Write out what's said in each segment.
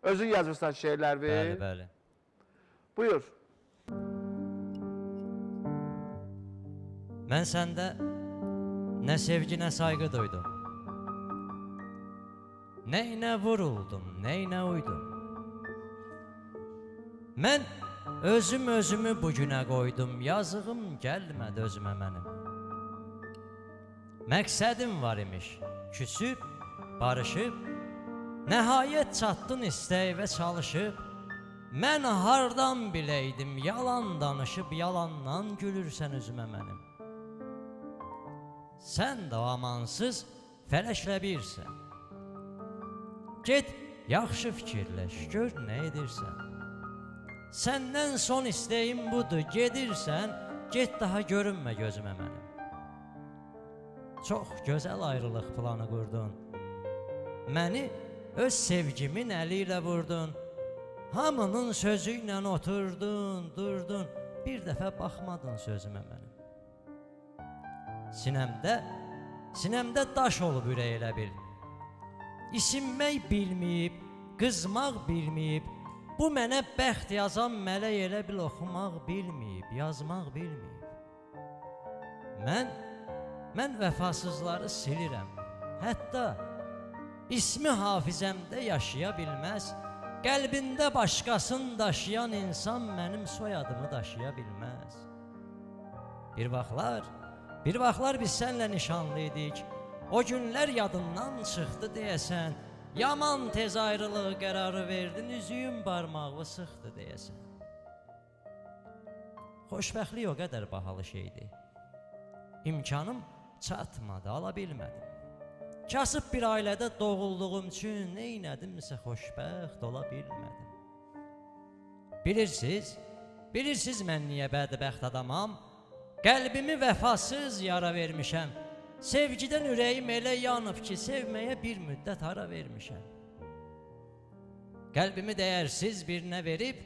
Özün yazırsan şeirler Bəli, bəli. Buyur. Mən səndə nə sevgi, nə sayğı duydum. Nəyinə vuruldum, nəyinə uydum. Mən özümü bugünə qoydum, yazığım gəlmədi özümə mənim. Məqsədim var imiş, küsüb, barışıb, nəhayət çatdın istək və çalışıb, mən hardan biləydim, yalan danışıb, yalandan gülürsən üzümə mənim. Sən də amansız fələklə birsən. Get, yaxşı fikirləş, gör nə edirsən. Səndən son istəyim budur, gedirsən, get daha görünmə gözümə mənim. Çox gözəl ayrılıq planı qurdun. Məni öz sevgimin əli ilə vurdun. Hamının sözü ilə oturdun, durdun, bir dəfə baxmadın sözümə mənim. Sinəmdə daş olub ürək elə bil. İsinmək bilməyib, qızmaq bilməyib, bu mənə bəxt yazan mələk elə bil oxumaq bilməyib, yazmaq bilməyib. Mən vəfasızları silirəm, hətta ismi hafizəmdə yaşaya bilməz, qəlbində başqasını daşıyan insan mənim soyadımı daşıya bilməz. Bir vaxtlar biz sənlə nişanlı idik, o günlər yadından çıxdı deyəsən, yaman tez ayrılığı qərarı verdin, üzüyün barmağı sıxdı deyəsən. Xoşbəxtlik o qədər bahalı şeydir, imkanım çatmadı, ala bilmədim. Kasıb bir ailədə doğulduğum üçün neynədimsə xoşbəxt ola bilmədim. Bilirsiniz mən niyə bədbəxt adamam? Qəlbimi vəfasız yara vermişəm. Sevgidən ürəyim elə yanıb ki, sevməyə bir müddət ara vermişəm. Qəlbimi dəyərsiz birinə verib,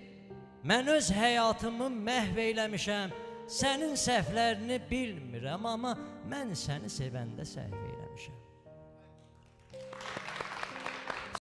mən öz həyatımı məhv eyləmişəm. Sənin səhvlərini bilmirəm, amma mən səni sevəndə səhv eyləmişəm.